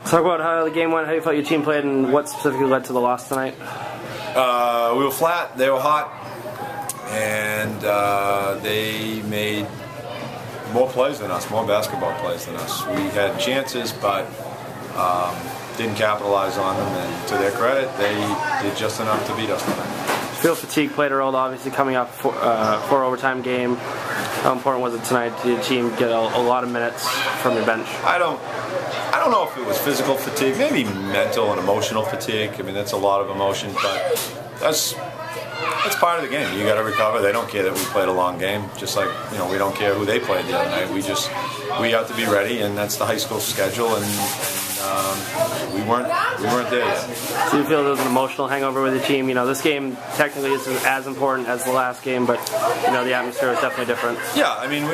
Talk about how the game went, how you felt your team played, and what specifically led to the loss tonight. We were flat, they were hot, and they made more plays than us, more basketball plays than us. We had chances, but didn't capitalize on them, and to their credit, they did just enough to beat us tonight. Feel fatigue played a role, obviously, coming off four overtime game. How important was it tonight? Did your team get a lot of minutes from your bench? I don't know if it was physical fatigue, maybe mental and emotional fatigue. I mean, that's a lot of emotion, but that's part of the game. You got to recover. They don't care that we played a long game, just like we don't care who they played the other night. We have to be ready, and that's the high school schedule, and we weren't there yet. So you feel there was an emotional hangover with your team? This game technically isn't as important as the last game, but the atmosphere was definitely different. Yeah, I mean,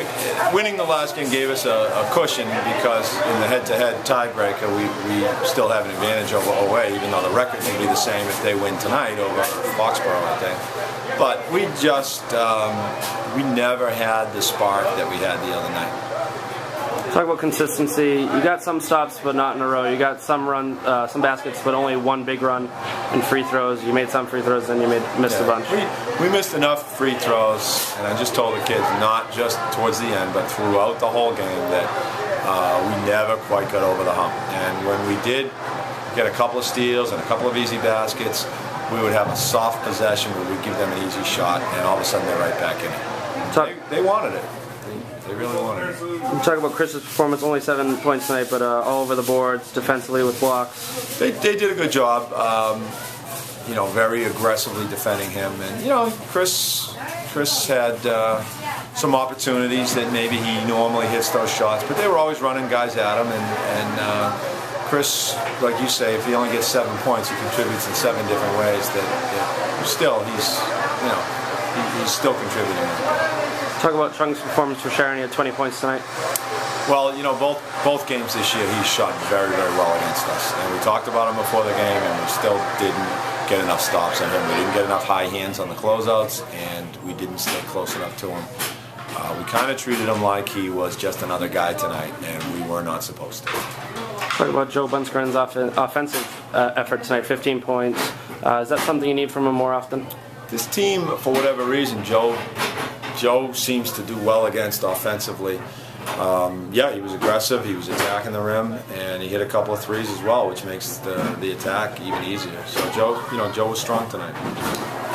winning the last game gave us a cushion because in the head-to-head tiebreaker, we still have an advantage over OA, even though the record can be the same if they win tonight over Foxborough, I think. But we just we never had the spark that we had the other night. Talk about consistency. You got some stops, but not in a row. You got some baskets, but only one big run in free throws. You made some free throws, and you missed a bunch. We missed enough free throws, and I just told the kids, not just towards the end, but throughout the whole game, that we never quite got over the hump. And when we did get a couple of steals and a couple of easy baskets, we would have a soft possession where we'd give them an easy shot, and all of a sudden they're right back in it. They wanted it. They really wanted it. You talk about Chris's performance, only 7 points tonight, but all over the boards, defensively with blocks. They did a good job, very aggressively defending him. And, Chris had some opportunities that maybe he normally hits those shots, but they were always running guys at him. And Chris, like you say, if he only gets 7 points, he contributes in 7 different ways. That still, he's still contributing. Talk about Chung's performance for Sharon. He had 20 points tonight. Well, both games this year he shot very, very well against us. And we talked about him before the game, and we still didn't get enough stops on him. We didn't get enough high hands on the closeouts, and we didn't stay close enough to him. We kind of treated him like he was just another guy tonight, and we were not supposed to. Talk about Joe bunce-grenon's offensive effort tonight, 15 points. Is that something you need from him more often? This team, for whatever reason, Joe seems to do well against offensively. He was aggressive, he was attacking the rim, and he hit a couple of threes as well, which makes the attack even easier. So Joe was strong tonight.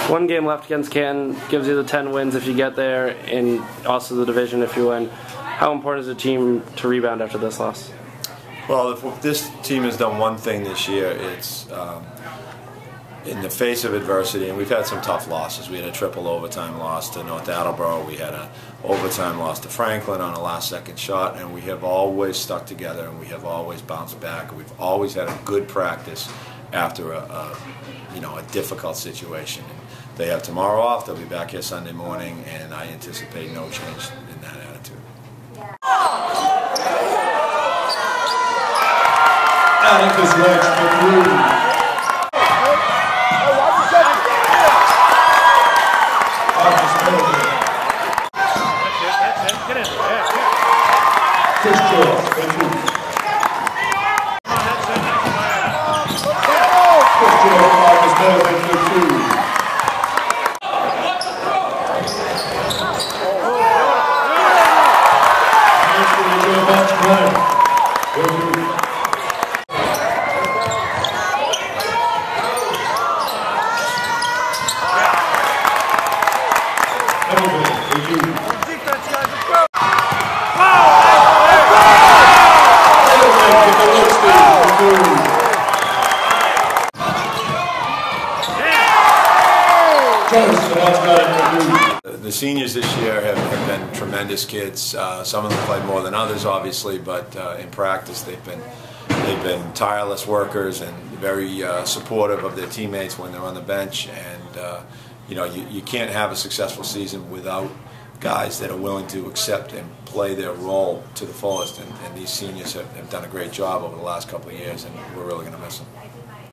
One game left against Canton gives you the 10 wins if you get there, and also the division if you win. How important is the team to rebound after this loss? Well, if this team has done one thing this year, it's in the face of adversity, and we've had some tough losses. We had a triple overtime loss to North Attleboro. We had an overtime loss to Franklin on a last-second shot, and we have always stuck together, and we have always bounced back. We've always had a good practice after a difficult situation. And they have tomorrow off. They'll be back here Sunday morning, and I anticipate no change in that attitude. Atticus Wedge, The seniors this year have been tremendous kids. Some of them played more than others, obviously, but in practice they've been tireless workers and very supportive of their teammates when they're on the bench. And you can't have a successful season without guys that are willing to accept and play their role to the fullest. And these seniors have done a great job over the last couple of years, and we're really going to miss them.